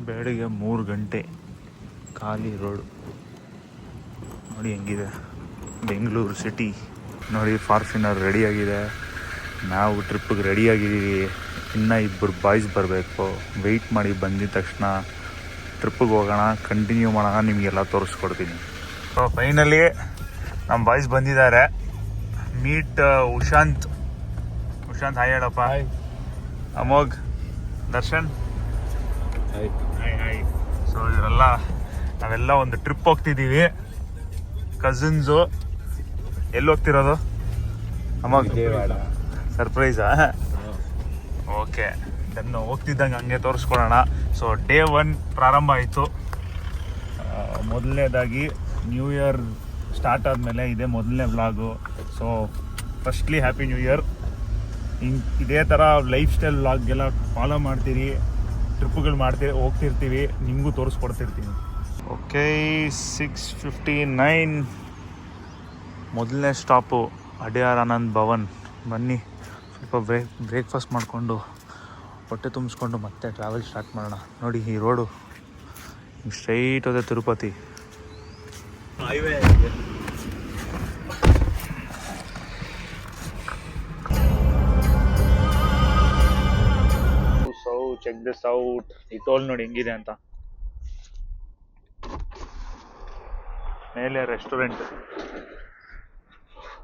ಬೆಳಗ್ಗೆ 3 ಗಂಟೆ ಖಾಲಿ ರೋಡು ನೋಡಿ ಹೆಂಗಿದೆ ಬೆಂಗಳೂರು ಸಿಟಿ. ನೋಡಿ ಫಾರ್ಚುನರ್ ರೆಡಿಯಾಗಿದೆ, ನಾವು ಟ್ರಿಪ್ಪಿಗೆ ರೆಡಿಯಾಗಿದ್ದೀವಿ. ಇನ್ನೂ 2 ಬಾಯ್ಸ್ ಬರಬೇಕು. ವೆಯ್ಟ್ ಮಾಡಿ, ಬಂದಿದ ತಕ್ಷಣ ಟ್ರಿಪ್ಪಿಗೆ ಹೋಗೋಣ, ಕಂಟಿನ್ಯೂ ಮಾಡೋಣ, ನಿಮಗೆಲ್ಲ ತೋರಿಸ್ಕೊಡ್ತೀನಿ. ಸೊ ಫೈನಲಿ ನಮ್ಮ ಬಾಯ್ಸ್ ಬಂದಿದ್ದಾರೆ. ಮೀಟ್ ಉಶಾಂತ್. ಹಾಯ್ ಹೇಳಪ್ಪ. ಅಮೋಘ್, ದರ್ಶನ್. ಹಾಯ್. ಸೊ ನಾವೆಲ್ಲ ಒಂದು ಟ್ರಿಪ್ ಹೋಗ್ತಿದ್ದೀವಿ, ಕಸಿನ್ಸು. ಎಲ್ಲಿ ಹೋಗ್ತಿರೋದು ಅಮೋಘ್? ಸರ್ಪ್ರೈಸಾ? ಓಕೆ, ಇದನ್ನು ಹೋಗ್ತಿದ್ದಂಗೆ ಹಂಗೆ ತೋರಿಸ್ಕೊಡೋಣ. ಸೊ ಡೇ 1 ಪ್ರಾರಂಭ ಆಯಿತು. ಮೊದಲನೇದಾಗಿ ನ್ಯೂ ಇಯರ್ ಸ್ಟಾರ್ಟ್ ಆದಮೇಲೆ ಇದೇ ಮೊದಲನೇ vlog. So firstly happy new year. ಇದೇ ಥರ ಲೈಫ್ ಸ್ಟೈಲ್ ವ್ಲಾಗ್ಗೆಲ್ಲ ಫಾಲೋ ಮಾಡ್ತೀರಿ, ಟ್ರಿಪ್ಪುಗಳು ಹೋಗ್ತಿರ್ತೀವಿ, ನಿಮಗೂ ತೋರಿಸ್ಕೊಡ್ತಿರ್ತೀನಿ. ಓಕೆ, 6:59. ಮೊದಲನೇ ಸ್ಟಾಪು ಅಡ್ಯಾರ್ ಆನಂದ್ ಭವನ್. ಬನ್ನಿ, ಸ್ವಲ್ಪ ಬ್ರೇಕ್ಫಾಸ್ಟ್ ಮಾಡಿಕೊಂಡು ಹೊಟ್ಟೆ ತುಂಬಿಸ್ಕೊಂಡು ಮತ್ತೆ ಟ್ರಾವೆಲ್ ಸ್ಟಾರ್ಟ್ ಮಾಡೋಣ. ನೋಡಿ ಈ ರೋಡು ಸ್ಟ್ರೈಟ್ ಹೋದೆ ತಿರುಪತಿ. Check this out. ಈ ಟೋಲ್ ನೋಡಿ ಹೆಂಗಿದೆ ಅಂತ. ಮೇಲೆ ರೆಸ್ಟೋರೆಂಟ್,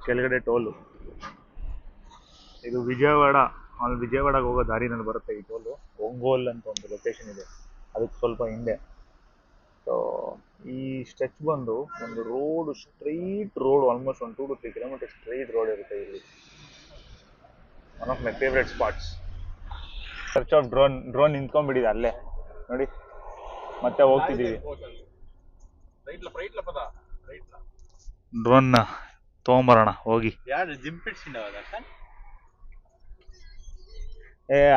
ಕೆಳಗಡೆ ಟೋಲು. ಇದು ವಿಜಯವಾಡಗೆ ಹೋಗೋ ದಾರಿನಲ್ಲಿ ಬರುತ್ತೆ ಈ ಟೋಲು. ಒಂಗೋಲ್ ಅಂತ ಒಂದು ಲೊಕೇಶನ್ ಇದೆ, ಅದಕ್ಕೆ ಸ್ವಲ್ಪ ಹಿಂದೆ. ಸೊ ಈ ಸ್ಟ್ರೆಚ್ ಬಂದು ಒಂದು road, straight road, almost 1 to 3 kilometre straight road ಇರುತ್ತೆ ಇಲ್ಲಿ. One of my favourite spots. Search of drone ನಿಂತ್ಕೊಂಡ್ಬಿಟ್ಟಿದೆ ಅಲ್ಲೇ ನೋಡಿ. ಮತ್ತೆ ಹೋಗ್ತಿದ್ದೀವಿ. ಡ್ರೋನ್ನ ತೊಗೊಂಬರೋಣ ಹೋಗಿ.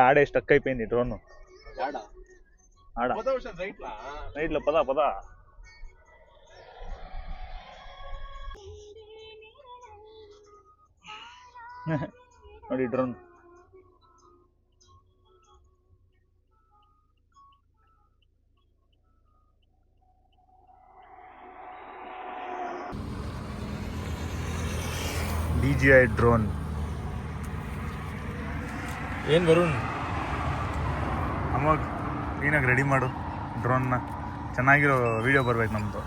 ಆಡೆ ಸ್ಟಕ್ అయిపోయింది డ్రోన్. ఆడ రైట్లో పద. ನೋಡಿ ಡ್ರೋನ್. DJI drone. ಏನು ವರುಣ್? ಅಮೋಘ್, ಕ್ಲೀನಾಗಿ ರೆಡಿ ಮಾಡು ಡ್ರೋನ್ನ. ಚೆನ್ನಾಗಿರೋ ವಿಡಿಯೋ ಬರ್ಬೇಕು ನಮ್ಮದು.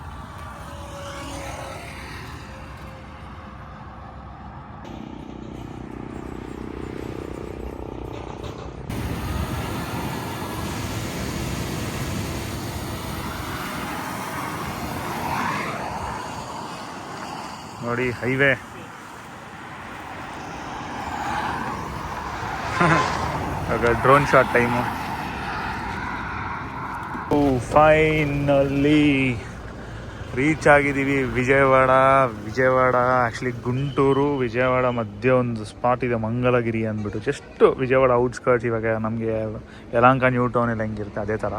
ನೋಡಿ ಹೈವೇ. ಆಗ drone shot time. Finally reach ಆಗಿದ್ದೀವಿ ವಿಜಯವಾಡ. ಆ್ಯಕ್ಚುಲಿ ಗುಂಟೂರು ವಿಜಯವಾಡ ಮಧ್ಯೆ ಒಂದು ಸ್ಪಾಟ್ ಇದೆ, ಮಂಗಲಗಿರಿ ಅಂದ್ಬಿಟ್ಟು. Just Vijayawada outskirts. ಇವಾಗ ನಮಗೆ ಯಲಹಂಕ ನ್ಯೂ ಟೌನ್ ಎಲ್ಲ ಹೆಂಗಿರುತ್ತೆ ಅದೇ ಥರ.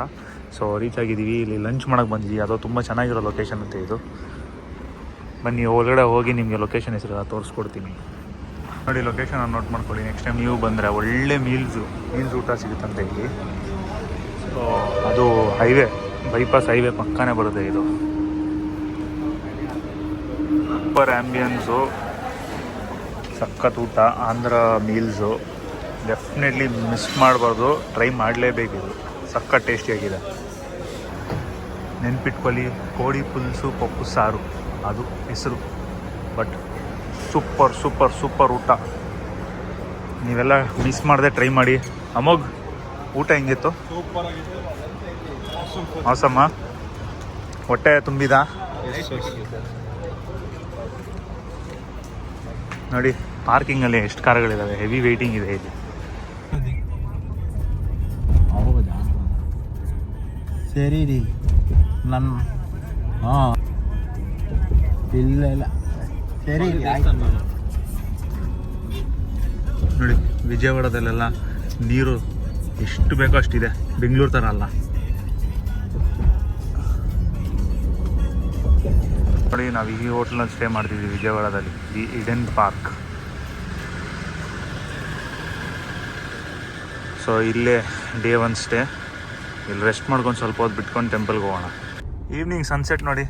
ಸೊ ರೀಚ್ ಆಗಿದ್ದೀವಿ. ಇಲ್ಲಿ ಲಂಚ್ ಮಾಡೋಕ್ಕೆ ಬಂದಿದ್ದೀವಿ. ಅದು ತುಂಬ ಚೆನ್ನಾಗಿರೋ ಲೊಕೇಶನ್ ಅಂತೆ ಇದು. ಬನ್ನಿ ಒಳಗಡೆ ಹೋಗಿ ನಿಮಗೆ ಲೊಕೇಶನ್ ಹೆಸರು ತೋರಿಸ್ಕೊಡ್ತೀನಿ. ನೋಡಿ ಲೊಕೇಶನ್ ನೋಟ್ ಮಾಡ್ಕೊಳ್ಳಿ. ನೆಕ್ಸ್ಟ್ ಟೈಮ್ ನೀವು ಬಂದರೆ ಒಳ್ಳೆ ಮೀಲ್ಸ್ ಊಟ ಸಿಗುತ್ತಂತೆ ಇಲ್ಲಿ. ಸೊ ಅದು ಹೈವೇ, ಬೈಪಾಸ್ ಹೈವೇ ಪಕ್ಕನೇ ಬರುತ್ತೆ ಇದು. ಸೂಪರ್ ಆ್ಯಂಬಿಯನ್ಸು, ಸಖತ್ ಊಟ, ಆಂಧ್ರ ಮೀಲ್ಸು. ಡೆಫಿನೆಟ್ಲಿ ಮಿಸ್ ಮಾಡಬಾರ್ದು, ಟ್ರೈ ಮಾಡಲೇಬೇಕಿದು. ಸಖತ್ ಟೇಸ್ಟಿಯಾಗಿದೆ. ನೆನ್ಪಿಟ್ಕೊಳ್ಳಿ, ಕೋಳಿ ಪುಲ್ಸು ಪಪ್ಪು ಸಾರು ಅದು ಹೆಸರು. ಬಟ್ ಸೂಪರ್ ಊಟ. ನೀವೆಲ್ಲ ಮಿಸ್ ಮಾಡದೆ ಟ್ರೈ ಮಾಡಿ. ಅಮೋಘ್, ಊಟ ಹೆಂಗಿತ್ತು? ಅವಸಮ್ಮ, ಹೊಟ್ಟೆ ತುಂಬಿದ? ನೋಡಿ ಪಾರ್ಕಿಂಗಲ್ಲಿ ಎಷ್ಟು ಕಾರುಗಳಿದ್ದಾವೆ, ಹೆವಿ ವೆಯ್ಟಿಂಗ್ ಇದೆ ಇಲ್ಲಿ. ಹೌದಾ? ಸರಿ ರೀ. ಹಾಂ ಇಲ್ಲ ಸರಿ. ನೋಡಿ ವಿಜಯವಾಡದಲ್ಲೆಲ್ಲ ನೀರು ಎಷ್ಟು ಬೇಕೋ ಅಷ್ಟಿದೆ, ಬೆಂಗಳೂರು ಥರ ಅಲ್ಲ. ನೋಡಿ ನಾವು ಈ ಹೋಟ್ಲಲ್ಲಿ ಸ್ಟೇ ಮಾಡ್ತಿದ್ದೀವಿ ವಿಜಯವಾಡದಲ್ಲಿ, ದಿ ಈಡನ್ ಪಾರ್ಕ್. ಸೊ ಇಲ್ಲೇ ಡೇ 1 ಸ್ಟೇ. ಇಲ್ಲಿ ರೆಸ್ಟ್ ಮಾಡ್ಕೊಂಡು ಸ್ವಲ್ಪ ಹೊತ್ತು ಬಿಟ್ಕೊಂಡು ಟೆಂಪಲ್ಗೆ ಹೋಗೋಣ. ಈವ್ನಿಂಗ್ ಸನ್ಸೆಟ್ ನೋಡಿ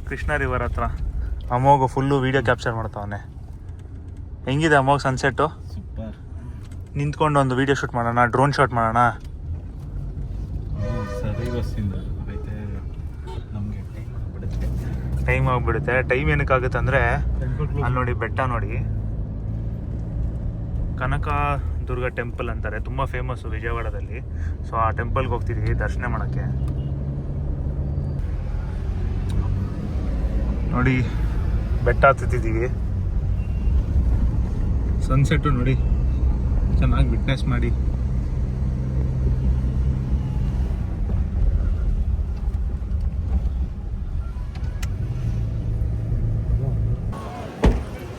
ಕೃಷ್ಣ ರಿವರ್ ಹತ್ರ. ಅಮೋಘ ಫುಲ್ಲು ವೀಡಿಯೋ ಕ್ಯಾಪ್ಚರ್ ಮಾಡ್ತಾವನೆ. ಹೆಂಗಿದೆ ಅಮೋಘ ಸನ್ಸೆಟ್ಟು? ಸೂಪರ್. ನಿಂತ್ಕೊಂಡು ಒಂದು ವೀಡಿಯೋ ಶೂಟ್ ಮಾಡೋಣ, ಡ್ರೋನ್ ಶಾಟ್ ಮಾಡೋಣ. ಸರಿ ಬಸ್ಸಿಂದ ಐತೆ ನಮಗೆ ಟೈಮ್ ಆಗಿಬಿಡುತ್ತೆ. ಟೈಮ್ ಏನಕ್ಕಾಗುತ್ತೆ ಅಂದರೆ ಅಲ್ಲಿ ನೋಡಿ ಬೆಟ್ಟ ನೋಡಿ, ಕನಕ ದುರ್ಗ ಟೆಂಪಲ್ ಅಂತಾರೆ, ತುಂಬ ಫೇಮಸ್ಸು ವಿಜಯವಾಡದಲ್ಲಿ. ಸೊ ಆ ಟೆಂಪಲ್ಗೆ ಹೋಗ್ತಿದ್ದೀವಿ ದರ್ಶನ ಮಾಡೋಕ್ಕೆ. ನೋಡಿ ಬೆಟ್ಟ ಹತ್ತಿದ್ದೀವಿ. ಸನ್ಸೆಟ್ಟು ನೋಡಿ ಚೆನ್ನಾಗಿ ವಿಟ್ನೆಸ್ ಮಾಡಿ.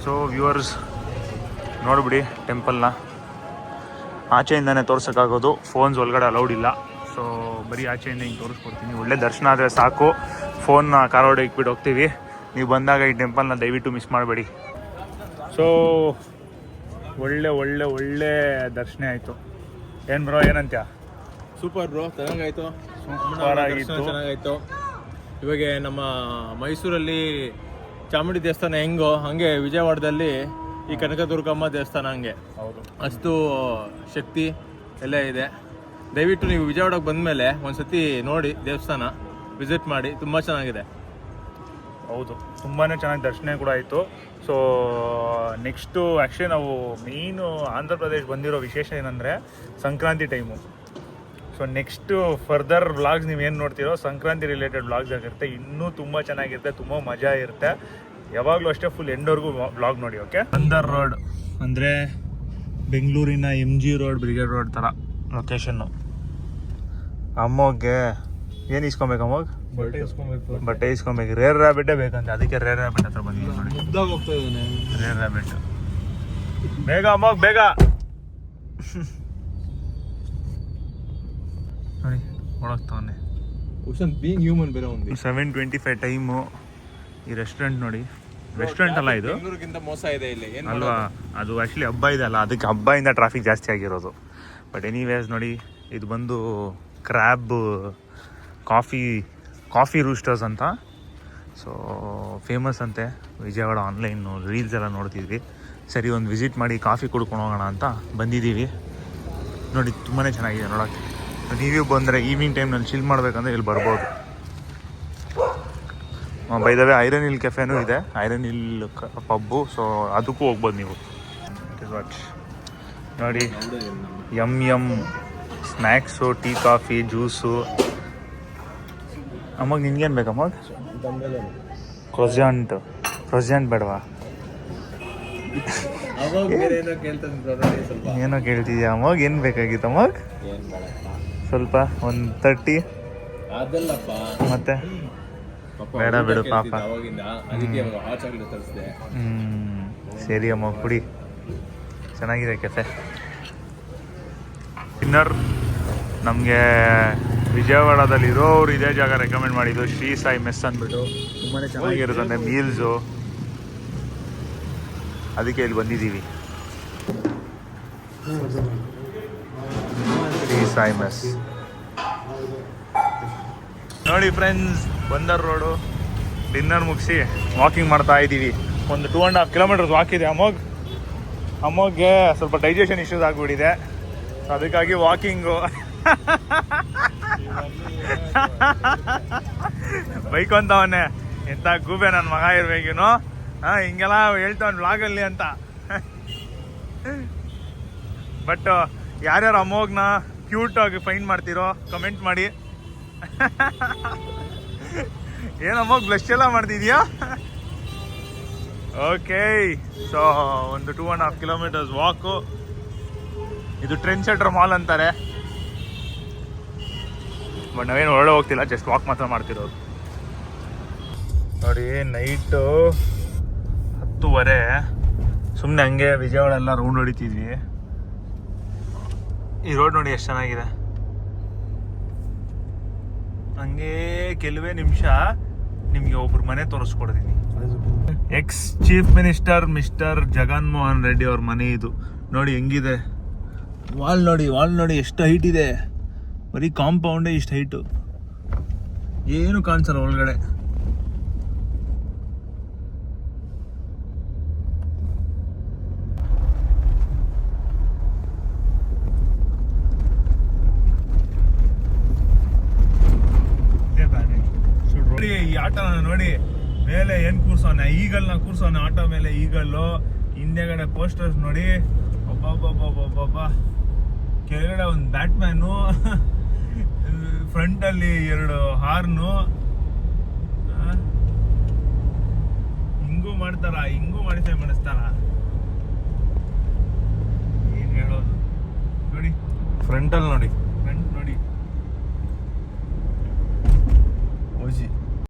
ಸೊ ವ್ಯೂವರ್ಸ್ ನೋಡಿಬಿಡಿ ಟೆಂಪಲ್ನ. ಆಚೆಯಿಂದನೇ ತೋರ್ಸೋಕ್ಕಾಗೋದು, ಫೋನ್ಸ್ ಒಳಗಡೆ ಅಲೌಡ್ ಇಲ್ಲ. ಸೊ ಬರೀ ಆಚೆಯಿಂದ ಹಿಂಗೆ ತೋರಿಸ್ಕೊಡ್ತೀನಿ. ಒಳ್ಳೆ ದರ್ಶನ ಆದರೆ ಸಾಕು. ಫೋನ್ನ ಕಾರೊಳಗೆ ಇಟ್ಬಿಟ್ಟು ಹೋಗ್ತೀವಿ. ನೀವು ಬಂದಾಗ ಈ ಟೆಂಪಲ್ನ ದಯವಿಟ್ಟು ಮಿಸ್ ಮಾಡಬೇಡಿ. ಸೊ ಒಳ್ಳೆ ಒಳ್ಳೆ ಒಳ್ಳೆ ದರ್ಶನ ಆಯಿತು. ಏನು ಬ್ರೋ ಏನಂತ್ಯ? ಸೂಪರ್ ಬ್ರೋ, ಚೆನ್ನಾಗಾಯ್ತು. ಸೂಪರ್ ಆಗಿತ್ತು. ಚೆನ್ನಾಗಾಯ್ತು. ಇವಾಗ ನಮ್ಮ ಮೈಸೂರಲ್ಲಿ ಚಾಮುಂಡಿ ದೇವಸ್ಥಾನ ಹೆಂಗೋ ಹಾಗೆ ವಿಜಯವಾಡದಲ್ಲಿ ಈ ಕನಕದುರ್ಗಮ್ಮ ದೇವಸ್ಥಾನ ಹಂಗೆ ಹೌದು, ಅಷ್ಟು ಶಕ್ತಿ ಎಲ್ಲ ಇದೆ. ದಯವಿಟ್ಟು ನೀವು ವಿಜಯವಾಡಕ್ಕೆ ಬಂದಮೇಲೆ ಒಂದ್ಸತಿ ನೋಡಿ ದೇವಸ್ಥಾನ ವಿಸಿಟ್ ಮಾಡಿ, ತುಂಬ ಚೆನ್ನಾಗಿದೆ. ಹೌದು, ತುಂಬಾ ಚೆನ್ನಾಗಿ ದರ್ಶನ ಕೂಡ ಆಯಿತು. ಸೊ ನೆಕ್ಸ್ಟು ಆ್ಯಕ್ಚುಲಿ ನಾವು ಮೇಯ್ನು ಆಂಧ್ರ ಪ್ರದೇಶ ಬಂದಿರೋ ವಿಶೇಷ ಏನಂದರೆ Sankranti time. So next further vlogs ನೀವೇನು ನೋಡ್ತೀರೋ ಸಂಕ್ರಾಂತಿ ರಿಲೇಟೆಡ್ ವ್ಲಾಗ್ಸ್ ಆಗಿರುತ್ತೆ. ಇನ್ನೂ ತುಂಬ ಚೆನ್ನಾಗಿರುತ್ತೆ, ತುಂಬ ಮಜಾ ಇರುತ್ತೆ. ಯಾವಾಗಲೂ ಅಷ್ಟೇ ಫುಲ್ ಎಂಡ್ವರೆಗೂ ವ್ಲಾಗ್ ನೋಡಿ. ಓಕೆ, ಬಂದರ್ ರೋಡ್ ಅಂದರೆ ಬೆಂಗಳೂರಿನ MG ರೋಡ್, ಬ್ರಿಗೇಡ್ ರೋಡ್ ಥರ ಲೊಕೇಶನ್ನು. ಅಮ್ಮೋಗೆ ಏನು ಇಸ್ಕೊಬೇಕು? ಅಮ್ಮೋಗ್ ಬಟ್ಟೆ ಇಸ್ಕೊಬೇಕು. ರೇರ್ ರ್ಯಾಬಿಟೇ ಬೇಕಂತ, ಅದಕ್ಕೆ ರೇರ್ ರ್ಯಾಬಿಟ್ ಹತ್ರ ಬಂದಿದ್ದೀವಿ ನೋಡಿ. ಮುಗ್ದಾಗ ಹೋಗ್ತಾ ಇದ್ದಾನೆ ರೇರ್ ರ್ಯಾಬಿಟ್. ಬೇಗ ಅಮ್ಮೋಗ್ ಬೇಗ ನೋಡಿ ಒಳಗ್ತಾವನೆ. ಕ್ವಶನ್ ಬೀಯಿಂಗ್ ಹ್ಯೂಮನ್ ಬೇರೆ ಒಂದು 7:25 ಟೈಮು. ಈ ರೆಸ್ಟೋರೆಂಟ್ ನೋಡಿ, ರೆಸ್ಟೋರೆಂಟ್ ಅಲ್ಲ ಇದು, ಬೆಂಗಳೂರಿಗಿಂತ ಮೋಸ ಇದೆ ಇಲ್ಲಿ ಅಲ್ವಾ? ಅದು ಆ್ಯಕ್ಚುಲಿ ಹಬ್ಬ ಇದೆ ಅಲ್ಲ, ಅದಕ್ಕೆ ಹಬ್ಬದಿಂದ ಟ್ರಾಫಿಕ್ ಜಾಸ್ತಿ ಆಗಿರೋದು. ಬಟ್ ಎನಿವೇಸ್ ನೋಡಿ, ಇದು ಬಂದು ಕ್ರ್ಯಾಬ್ ಕಾಫಿ ರೂಸ್ಟರ್ಸ್ ಅಂತ. ಸೊ ಫೇಮಸ್ ಅಂತೆ ವಿಜಯವಾಡ. ಆನ್ಲೈನು ರೀಲ್ಸ್ ಎಲ್ಲ ನೋಡ್ತಿದ್ವಿ. ಸರಿ ಒಂದು ವಿಸಿಟ್ ಮಾಡಿ ಕಾಫಿ ಕುಡ್ಕೊಂಡು ಹೋಗೋಣ ಅಂತ ಬಂದಿದ್ದೀವಿ. ನೋಡಿ ತುಂಬಾ ಚೆನ್ನಾಗಿದೆ ನೋಡೋಕ್ಕೆ. ನೀವು ಬಂದರೆ ಈವ್ನಿಂಗ್ ಟೈಮ್ನಲ್ಲಿ ಚಿಲ್ ಮಾಡಬೇಕಂದ್ರೆ ಇಲ್ಲಿ ಬರ್ಬೋದು. By the way iron hill ಕೆಫೆನೂ ಇದೆ, ಐರನ್ ಹಿಲ್ ಪಬ್ಬು. ಸೊ ಅದಕ್ಕೂ ಹೋಗ್ಬೋದು ನೀವು. ನೋಡಿ yum snacks, tea, coffee, juice. ಅಮ್ಮಾಗ ನಿನ್ಗೇನು ಬೇಕಮ್ಮಾಗ? ಕ್ರೊಜಾಂಟ್ ಬೇಡವಾ? ಏನೋ ಕೇಳ್ತಿದ್ಯಾ ಅಮ್ಮಾಗ? ಏನು ಬೇಕಾಗಿತ್ತು ಅಮ್ಮಾಗ? ಸ್ವಲ್ಪ ಒಂದು 30 ಮತ್ತೆ ಬೇಡ ಬಿಡು ಪಾಪ. ಸರಿ ಅಮ್ಮ, ಕುಡಿ. ಚೆನ್ನಾಗಿದೆ ಕೆಫೆ. ಡಿನ್ನರ್ ನಮಗೆ ವಿಜಯವಾಡದಲ್ಲಿ ಇರೋರು ಇದೇ ಜಾಗ ರೆಕಮೆಂಡ್ ಮಾಡಿದ್ದು, ಶ್ರೀ ಸಾಯಿ ಮೆಸ್ ಅಂದ್ಬಿಟ್ಟು. ತುಂಬಾ ಚೆನ್ನಾಗಿರುತ್ತೆ ಮೀಲ್ಸು, ಅದಕ್ಕೆ ಇಲ್ಲಿ ಬಂದಿದ್ದೀವಿ. ಶ್ರೀ ಸಾಯಿ ಮೆಸ್ ನೋಡಿ ಫ್ರೆಂಡ್ಸ್. ಬಂದರ್ ರೋಡು. ಡಿನ್ನರ್ ಮುಗಿಸಿ ವಾಕಿಂಗ್ ಮಾಡ್ತಾ ಇದ್ದೀವಿ. ಒಂದು 2.5 ಕಿಲೋಮೀಟರ್ಸ್ ವಾಕ್ ಇದೆ. ಅಮ್ಮೋಗ್ಗೆ ಸ್ವಲ್ಪ ಡೈಜೆಷನ್ ಇಶ್ಯೂಸ್ ಆಗಿಬಿಟ್ಟಿದೆ. ಸೊ ಅದಕ್ಕಾಗಿ ವಾಕಿಂಗು. ಬೈಕ್ ಅಂತವನ್ನೇ, ಎಂಥ ಗೂಬೆ ನನ್ನ ಮಗ ಇರ್ಬೇಕೇನು. ಹಿಂಗೆಲ್ಲ ಹೇಳ್ತಾವನ್ ವ್ಲಾಗಲ್ಲಿ ಅಂತ. ಬಟ್ ಯಾರ್ಯಾರು ಅಮ್ಮೋಗ್ನ ಕ್ಯೂಟಾಗಿ ಫೈಂಡ್ ಮಾಡ್ತೀರೋ ಕಮೆಂಟ್ ಮಾಡಿ. ಏನಮ್ಮ ಬ್ಲಶ್ ಎಲ್ಲ ಮಾಡ್ತಿದ್ಯಾ? ಓಕೆ, ಸೊ ಒಂದು 2.5 ಕಿಲೋಮೀಟರ್ಸ್ ವಾಕು. ಇದು ಟ್ರೆಂಡ್ ಸೆಟರ್ ಮಾಲ್ ಅಂತಾರೆ. ಬಟ್ ನಾವೇನು ಹೊರಡೆ ಹೋಗ್ತಿಲ್ಲ, ಜಸ್ಟ್ ವಾಕ್ ಮಾತ್ರ ಮಾಡ್ತಿರೋದು. ನೋಡಿ ನೈಟು 10:30 ಸುಮ್ಮನೆ ಹಂಗೆ ವಿಜಯವಾಡ ಎಲ್ಲ ರೌಂಡ್ ಹೊಡಿತಿದ್ವಿ. ಈ ರೋಡ್ ನೋಡಿ ಎಷ್ಟು ಚೆನ್ನಾಗಿದೆ. ಹಂಗೆ ಕೆಲವೇ ನಿಮಿಷ ನಿಮಗೆ ಒಬ್ರು ಮನೆ ತೋರಿಸ್ಕೊಡ್ತೀನಿ. X chief minister mister Jaganmohan Reddy ಅವ್ರ ಮನೆ ಇದು. ನೋಡಿ ಹೆಂಗಿದೆ, ವಾಲ್ ನೋಡಿ ಎಷ್ಟು ಹೈಟ್ ಇದೆ. ಬರೀ ಕಾಂಪೌಂಡೇ ಇಷ್ಟು ಹೈಟು, ಏನು ಕಾಣಿಸಲ್ಲ ಒಳಗಡೆ. ನೋಡಿ ಈ ಆಟೋನ ನೋಡಿ, ಮೇಲೆ ಏನ್ ಕೂರ್ಸೋನೆ, ಈಗಲ್ನ ಕೂರ್ಸೋನೆ ಆಟೋ ಮೇಲೆ, ಈಗಲ್ಲು ಹಿಂದೆಗಡೆ ಪೋಸ್ಟರ್ಸ್ ನೋಡಿ, ಒಬ್ಬೊಬ್ಬೊಬ್ಬೊಬ್ಬೊಬ್ಬ, ಕೆಳಗಡೆ ಒಂದು ಬ್ಯಾಟ್ಮ್ಯಾನು, ಫ್ರಂಟ್ ಅಲ್ಲಿ 2 ಹಾರ್ನು, ಹಿಂಗೂ ಮಾಡ್ತಾರ, ಹಿಂಗೂ ಮಾಡಿಸ್ತಾರ, ಏನ್ ಹೇಳೋದು. ನೋಡಿ ಫ್ರಂಟ್ ನೋಡಿ, ಫ್ರಂಟ್ ನೋಡಿ, ಓಜಿ